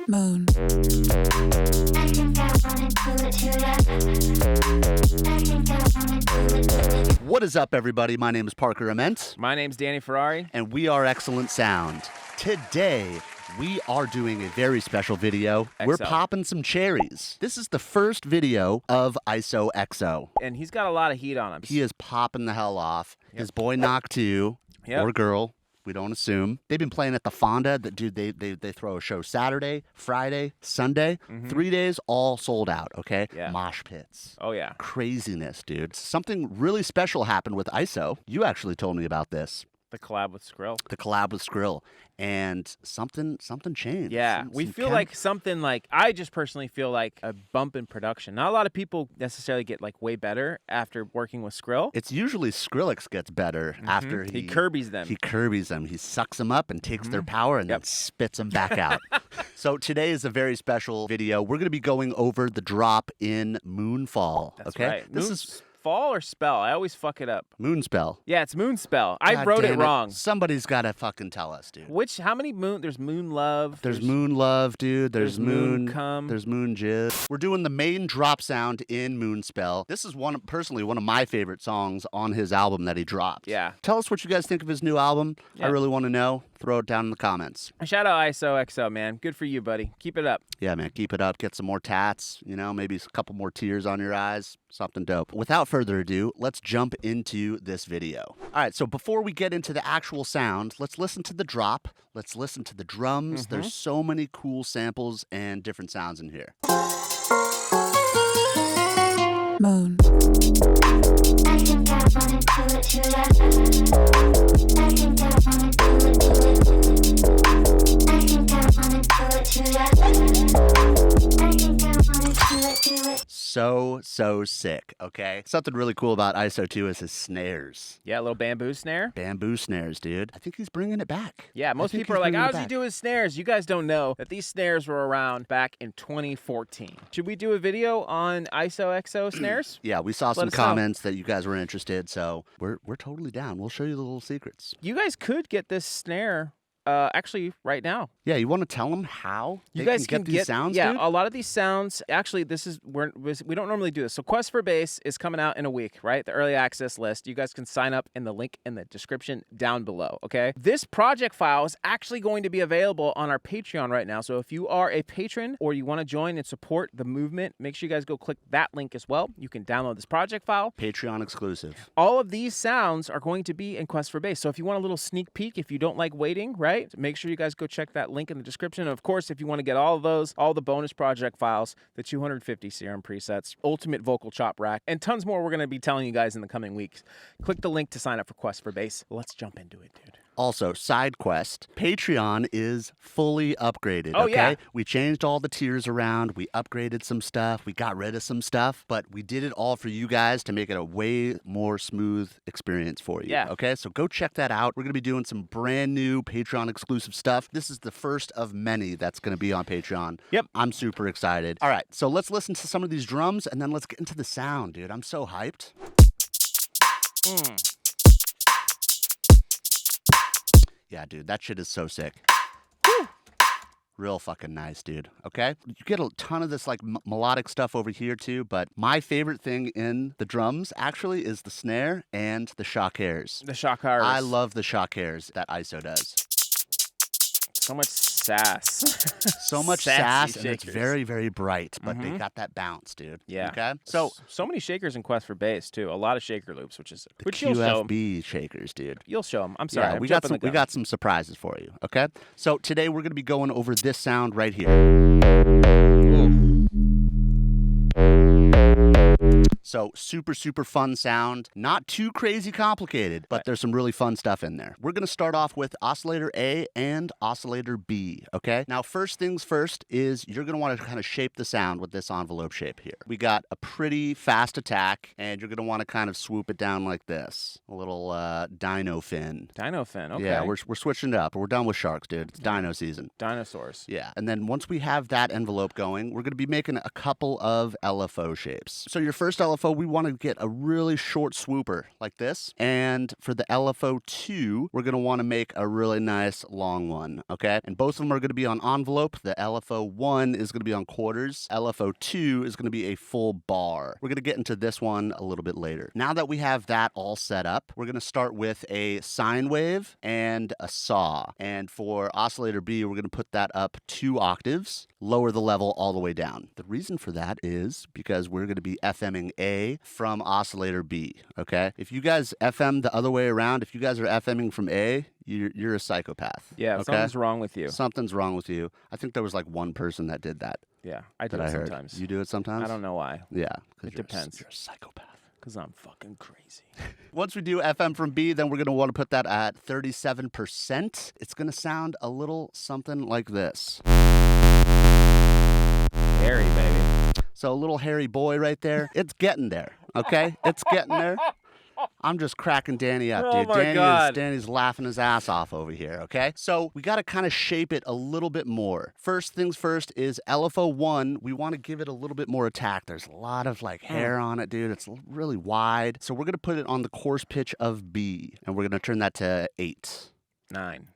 Moon. What is up, everybody? My name is Parker Ament. My name's Danny Ferrari. And we are Excellent Sound. Today, we are doing a very special video. We're popping some cherries. This is the first video of ISOxo. And he's got a lot of heat on him. He is popping the hell off. His boy Knock 2, or girl, we don't assume. They've been playing at the Fonda. Dude, they throw a show Saturday, Friday, Sunday. 3 days, all sold out, okay? Yeah. Mosh pits. Oh, yeah. Craziness, dude. Something really special happened with ISO. You actually told me about this. The collab with Skrill. And something changed. Yeah, we feel like something like, I just personally feel like a bump in production. Not a lot of people necessarily get like way better after working with Skrill. It's usually Skrillex gets better after he Kirby's them. He Kirby's them. He sucks them up and takes their power and then spits them back out. So today is a very special video. We're going to be going over the drop in Moonfall. That's okay? right. This is Fall or Spell? I always fuck it up. Moonspell. Yeah, it's Moonspell. I God wrote damn it wrong. Somebody's got to fucking tell us, dude. How many moon? There's Moon Love. There's Moon Love, dude. There's Moon Come. There's Moon Jizz. We're doing the main drop sound in Moonspell. This is personally one of my favorite songs on his album that he dropped. Yeah. Tell us what you guys think of his new album. Yeah. I really want to know. Throw it down in the comments. Shout out ISOxo, man. Good for you, buddy. Keep it up. Yeah, man. Keep it up. Get some more tats. You know, maybe a couple more tears on your eyes. Something dope. Without further ado, let's jump into this video. All right, so before we get into the actual sound, let's listen to the drop. Let's listen to the drums. There's so many cool samples and different sounds in here. Moon. I think I wanna do it to that. I think I wanna do it to it. I think I wanna do it to that. I think I wanna do it. So sick, okay? Something really cool about ISO 2 is his snares. Yeah, a little bamboo snare. Bamboo snares, dude. I think he's bringing it back. Yeah, most people are like, how does he do his snares? You guys don't know that these snares were around back in 2014. Should we do a video on ISOxo snares? Yeah, we saw some us comments that you guys were interested, so we're totally down. We'll show you the little secrets. You guys could get this snare actually right now. Yeah, you want to tell them how You they guys can get these sounds, yeah, dude? a lot of these sounds, actually, we don't normally do this. So Quest for Bass is coming out in a week, right? The early access list. You guys can sign up in the link in the description down below, okay? This project file is actually going to be available on our Patreon right now. So if you are a patron or you want to join and support the movement, make sure you guys go click that link as well. You can download this project file. Patreon exclusive. All of these sounds are going to be in Quest for Bass. So if you want a little sneak peek, if you don't like waiting, right? Make sure you guys go check that link in the description. And of course, if you want to get all of those, all the bonus project files, the 250 serum presets, ultimate vocal chop rack, and tons more we're going to be telling you guys in the coming weeks. Click the link to sign up for Quest for Bass. Let's jump into it, dude. Also, side quest, Patreon is fully upgraded, Oh, okay? yeah. We changed all the tiers around. We upgraded some stuff. We got rid of some stuff. But we did it all for you guys to make it a way more smooth experience for you, Yeah. okay? So go check that out. We're going to be doing some brand new Patreon exclusive stuff. This is the first of many that's going to be on Patreon. Yep. I'm super excited. All right, so let's listen to some of these drums, and then let's get into the sound, dude. I'm so hyped. Yeah, dude, that shit is so sick. Woo! Real fucking nice, dude. Okay? You get a ton of this like melodic stuff over here too, but my favorite thing in the drums actually is the snare and the shock hairs. The shock hairs. I love the shock hairs that ISO does. So much sass. So much Sassy sass, and it's shakers. very, very bright, but they got that bounce, dude. Yeah. Okay? So, So many shakers in Quest for Bass too. A lot of shaker loops, which the you'll show 'em. QFB shakers, dude. You'll show them. I'm sorry. Yeah, I'm we got jumping the gun. we got some surprises for you, okay? So today we're going to be going over this sound right here. So super, super fun sound. Not too crazy complicated, but there's some really fun stuff in there. We're going to start off with oscillator A and oscillator B, okay? Now, first things first is you're going to want to kind of shape the sound with this envelope shape here. We got a pretty fast attack, and you're going to want to kind of swoop it down like this. A little dino fin. Dino fin, okay. Yeah, we're switching it up. We're done with sharks, dude. It's dino season. Dinosaurs. Yeah, and then once we have that envelope going, we're going to be making a couple of LFO shapes. So your first LFO LFO, we want to get a really short swooper like this. And for the LFO2, we're going to want to make a really nice long one, okay? And both of them are going to be on envelope. The LFO1 is going to be on quarters. LFO2 is going to be a full bar. We're going to get into this one a little bit later. Now that we have that all set up, we're going to start with a sine wave and a saw. And for oscillator B, we're going to put that up 2 octaves, lower the level all the way down. The reason for that is because we're going to be FMing A from oscillator B, okay? If you guys FM the other way around, if you guys are FMing from A, you're a psychopath. Yeah, okay? something's wrong with you. Something's wrong with you. I think there was like one person that did that. Yeah, I do that it I heard. sometimes. You do it sometimes? I don't know why. Yeah. It depends. You're a psychopath. Because I'm fucking crazy. Once we do FM from B, then we're going to want to put that at 37%. It's going to sound a little something like this. Hairy, baby. So a little hairy boy right there. It's getting there, okay? It's getting there. I'm just cracking Danny up, dude. Oh my God. Danny's laughing his ass off over here, okay? So we got to kind of shape it a little bit more. First things first is LFO1. We want to give it a little bit more attack. There's a lot of like hair on it, dude. It's really wide. So we're going to put it on the coarse pitch of B, and we're going to turn that to 8. 9.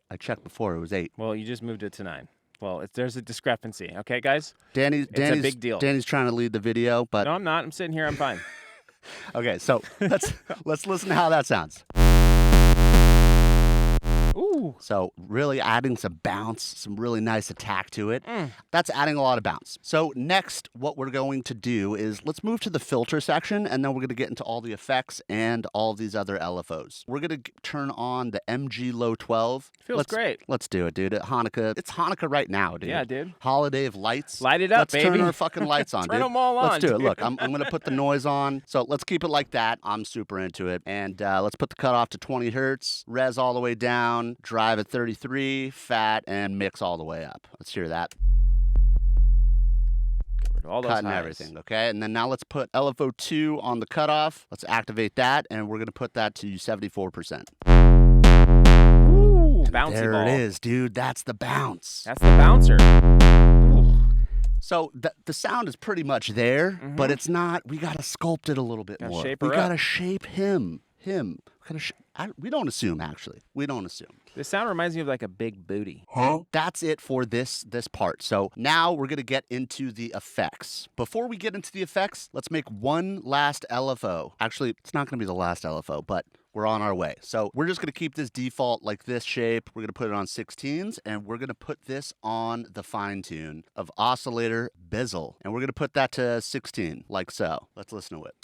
I checked before. It was 8. Well, you just moved it to 9. Well, there's a discrepancy. Okay, guys? Danny's a big deal. Danny's trying to lead the video, but No, I'm not. I'm sitting here. I'm fine. okay, so let's listen to how that sounds. Ooh. So really adding some bounce, some really nice attack to it. That's adding a lot of bounce. So next, what we're going to do is let's move to the filter section, and then we're going to get into all the effects and all these other LFOs. We're going to turn on the MG Low 12. Feels great. Let's do it, dude. Hanukkah. It's Hanukkah right now, dude. Yeah, dude. Holiday of lights. Light it up, let's baby. Turn our fucking lights on, Turn dude. them all on, Let's do it. dude. Look, I'm going to put the noise on. So let's keep it like that. I'm super into it. And let's put the cutoff to 20 hertz, res all the way down, drive at 33, fat, and mix all the way up. Let's hear that. Get rid of all those Cutting highs. everything, okay? And then now let's put LFO2 on the cutoff. Let's activate that, and we're going to put that to 74%. Ooh, bouncy There ball. it is, dude. That's the bounce. That's the bouncer. Ooh. So the sound is pretty much there, but it's not. We got to sculpt it a little bit Gotta more. shape We her got to up. shape him. We don't assume, actually. We don't assume. This sound reminds me of like a big booty. That's it for this part. So now we're going to get into the effects. Before we get into the effects, let's make one last LFO. Actually, it's not going to be the last LFO, but we're on our way. So we're just going to keep this default like this shape. We're going to put it on 16s, and we're going to put this on the fine tune of oscillator bezel. And we're going to put that to 16, like so. Let's listen to it.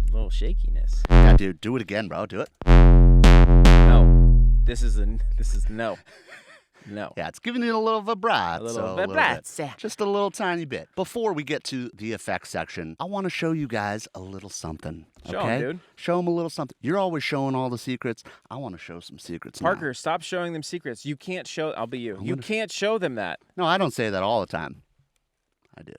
A little shakiness. Yeah, dude, do it again, bro. Do it. No. This is no. No. Yeah, it's giving you a little vibrato. A little bit. vibrato. Just a little tiny bit. Before we get to the effects section, I want to show you guys a little something. Show 'em, okay? dude. Show them a little something. You're always showing all the secrets. I want to show some secrets now. Parker, stop showing them secrets. You can't show. I'll be you. You can't show them that. No, I don't say that all the time. I do.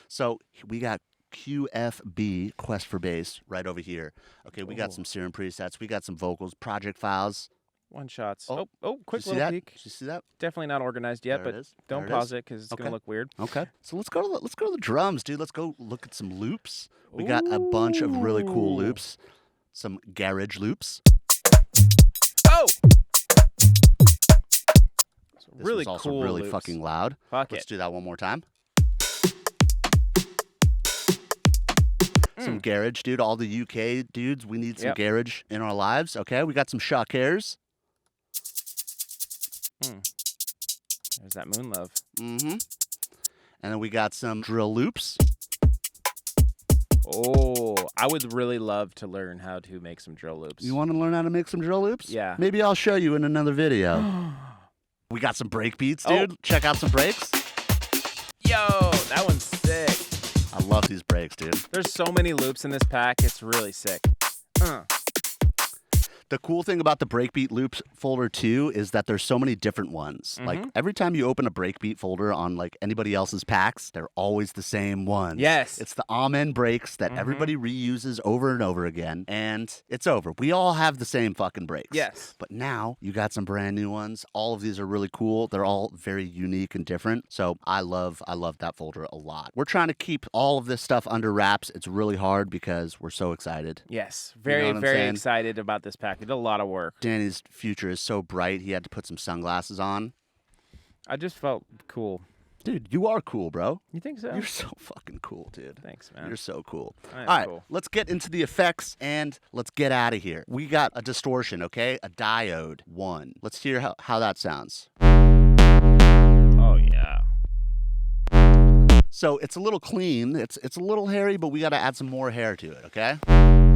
So we got QFB, Quest for Bass, right over here. Okay, we got some serum presets. We got some vocals, project files. One shots. Oh. Quick Did you see little that? peek. Did you see that? Definitely not organized yet, There but it is. don't There it pause is. it because it's Okay. gonna look weird. Okay, so let's go to the drums, dude. Let's go look at some loops. We got a bunch of really cool Ooh. loops, some garage loops. Oh, This really was also cool. really loops. fucking loud. Fuck Let's it. do that one more time. Some garage, dude. All the UK dudes, we need some Yep. garage in our lives. Okay, we got some shockers. There's that moon love. Mm-hmm. And then we got some drill loops. Oh, I would really love to learn how to make some drill loops. You want to learn how to make some drill loops? Yeah. Maybe I'll show you in another video. We got some break beats, dude. Oh. Check out some breaks. Yo, that one's sick. I love these breaks, dude. There's so many loops in this pack. It's really sick. The cool thing about the breakbeat loops folder too is that there's so many different ones. Like every time you open a breakbeat folder on like anybody else's packs, they're always the same ones. Yes. It's the amen breaks that everybody reuses over and over again, and it's over. We all have the same fucking breaks. Yes. But now you got some brand new ones. All of these are really cool. They're all very unique and different. So I love that folder a lot. We're trying to keep all of this stuff under wraps. It's really hard because we're so excited. Yes. You Very, know what I'm very saying? excited about this pack. We did a lot of work. Danny's future is so bright, he had to put some sunglasses on. I just felt cool. Dude, you are cool, bro. You think so? You're so fucking cool, dude. Thanks, man. You're so cool. I am All right, cool. let's get into the effects and let's get out of here. We got a distortion, okay? A diode 1. Let's hear how that sounds. Oh, yeah. So it's a little clean. It's a little hairy, but we got to add some more hair to it, okay? A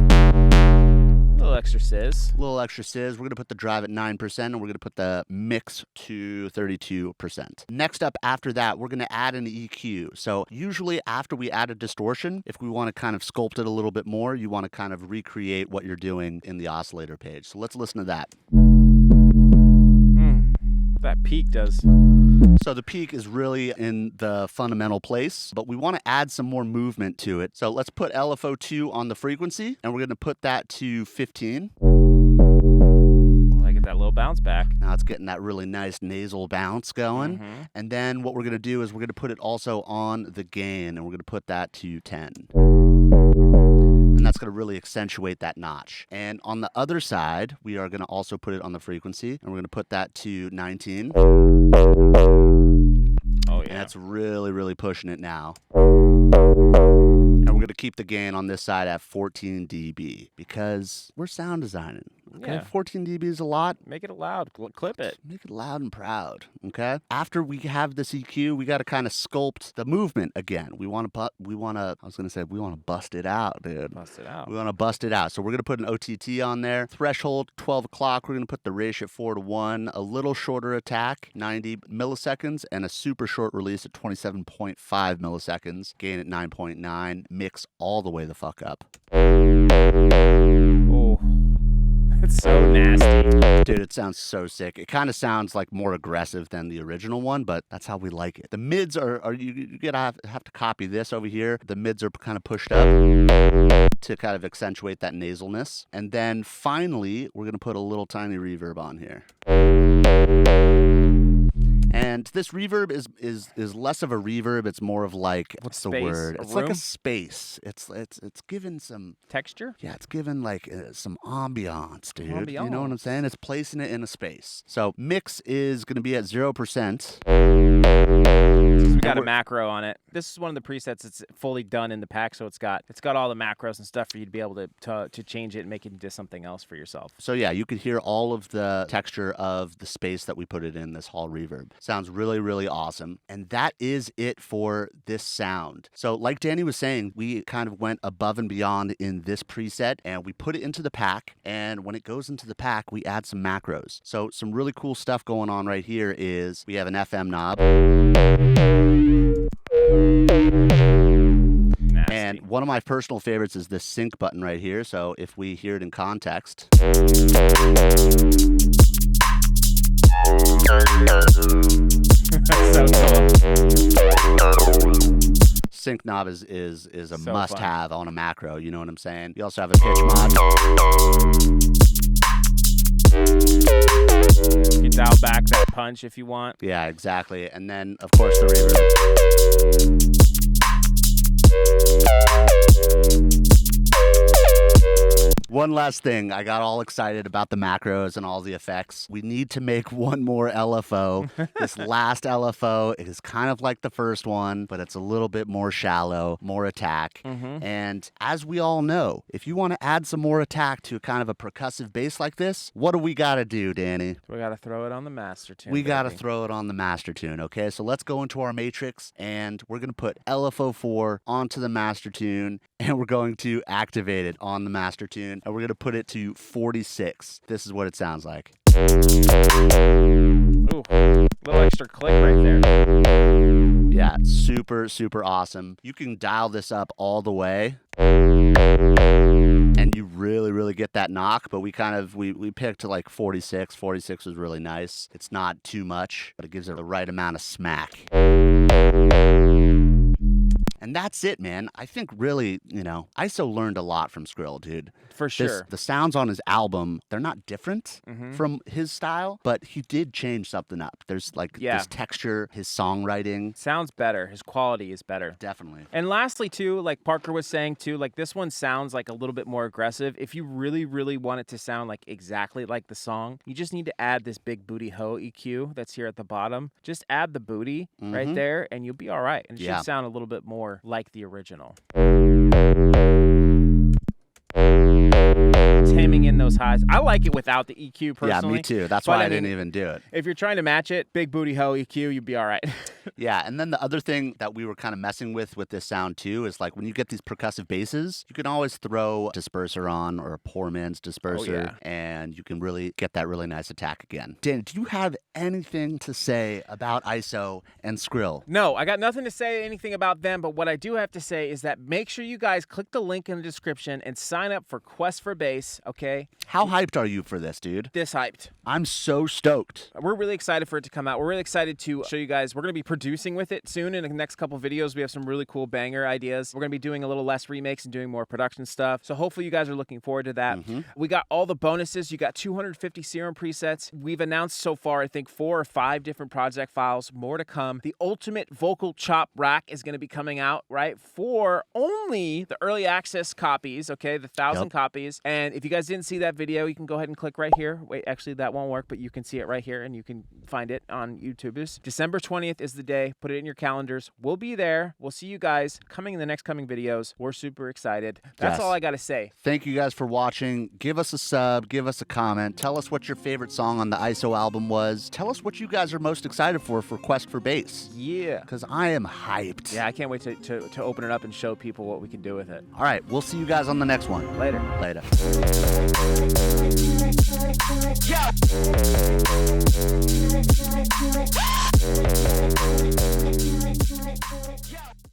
little extra sizz. A little extra sizz. We're going to put the drive at 9%, and we're going to put the mix to 32%. Next up after that, we're going to add an EQ. So usually after we add a distortion, if we want to kind of sculpt it a little bit more, you want to kind of recreate what you're doing in the oscillator page. So let's listen to that. That peak does. So the peak is really in the fundamental place, but we want to add some more movement to it. So let's put LFO2 on the frequency, and we're going to put that to 15. I get that little bounce back. Now it's getting that really nice nasal bounce going. And then what we're going to do is we're going to put it also on the gain, and we're going to put that to 10. And that's going to really accentuate that notch. And on the other side, we are going to also put it on the frequency, and we're going to put that to 19. Oh, yeah. And that's really, really pushing it now. And we're going to keep the gain on this side at 14 dB because we're sound designing. Okay, Yeah. 14 dB is a lot. Make it loud. Clip it. Make it loud and proud, okay? After we have this EQ, we got to kind of sculpt the movement again. We want to bust it out, dude. Bust it out. We want to bust it out. So we're going to put an OTT on there. Threshold, 12 o'clock. We're going to put the ratio at 4:1. A little shorter attack, 90 milliseconds. And a super short release at 27.5 milliseconds. Gain at 9.9. Mix all the way the fuck up. Oh. It's so nasty. Dude, it sounds so sick. It kind of sounds like more aggressive than the original one, but that's how we like it. The mids are you gotta have to copy this over here. The mids are kind of pushed up to kind of accentuate that nasalness. And then finally, we're gonna put a little tiny reverb on here. And this reverb is less of a reverb. It's more of like, what's the Space? word? A It's like a room? space. It's given some. Texture? Yeah, it's given like some ambiance, dude. You know what I'm saying? It's placing it in a space. So mix is going to be at 0%. We got a macro on it. This is one of the presets that's fully done in the pack, so it's got all the macros and stuff for you to be able to change it and make it into something else for yourself. So yeah, you could hear all of the texture of the space that we put it in, this hall reverb. Sounds really, really awesome. And that is it for this sound. So like Danny was saying, we kind of went above and beyond in this preset and we put it into the pack. And when it goes into the pack, we add some macros. So some really cool stuff going on right here is we have an FM knob. Nasty. And one of my personal favorites is this sync button right here. So if we hear it in context. So cool. Sync knob is a So must-have on a macro. You know what I'm saying? You also have a pitch mod. You can dial back that punch if you want. Yeah, exactly. And then, of course, the reverb. One last thing. I got all excited about the macros and all the effects. We need to make one more LFO. This last LFO, it is kind of like the first one, but it's a little bit more shallow, more attack. And as we all know, if you want to add some more attack to kind of a percussive bass like this, what do we got to do, Danny? We got to throw it on the master tune. We got to baby. throw it on the master tune, okay? So let's go into our matrix, and we're going to put LFO4 onto the master tune, and we're going to activate it on the master tune, and we're going to put it to 46. This is what it sounds like. Ooh, Little extra click right there. Yeah, super, super awesome. You can dial this up all the way. And you really, really get that knock, but we picked to like 46. 46 was really nice. It's not too much, but it gives it the right amount of smack. And that's it, man. I think really, ISO learned a lot from Skrill, dude. For sure. The sounds on his album, they're not different Mm-hmm. from his style, but he did change something up. There's like this texture, his songwriting. Sounds better. His quality is better. Definitely. And lastly, too, like Parker was saying, too, like this one sounds like a little bit more aggressive. If you really, really want it to sound like exactly like the song, you just need to add this big booty ho EQ that's here at the bottom. Just add the booty right there, and you'll be all right. And it should sound a little bit more like the original. Taming in those highs. I like it without the EQ personally. Yeah, me too. That's why I didn't even do it. If you're trying to match it, big booty ho EQ, you'd be all right. Yeah, and then the other thing that we were kind of messing with this sound too is like when you get these percussive basses, you can always throw a disperser on or a poor man's disperser, and you can really get that really nice attack again. Dan, do you have anything to say about ISO and Skrill? No, I got nothing to say anything about them, but what I do have to say is that make sure you guys click the link in the description and sign up for Quest for Bass, okay? How hyped are you for this, dude? This hyped. I'm so stoked. We're really excited for it to come out. We're really excited to show you guys. We're going to be producing with it soon in the next couple videos. We have some really cool banger ideas. We're going to be doing a little less remakes and doing more production stuff. So hopefully you guys are looking forward to that. We got all the bonuses. You got 250 serum presets. We've announced so far, I think, 4 or 5 different project files. More to come. The ultimate vocal chop rack is going to be coming out, right, for only the early access copies, okay, the 1,000 copies. And if you guys didn't see that video, you can go ahead and click right here. Wait, actually, that won't work, but you can see it right here, and you can find it on YouTubers. December 20th is the day. Put it in your calendars. We'll be there. We'll see you guys coming in the next coming videos. We're super excited. That's all I got to say. Thank you guys for watching. Give us a sub. Give us a comment. Tell us what your favorite song on the ISO album was. Tell us what you guys are most excited for Quest for Bass. Yeah. Because I am hyped. Yeah, I can't wait to open it up and show people what we can do with it. All right, we'll see you guys on the next one. Later. Later. Do it.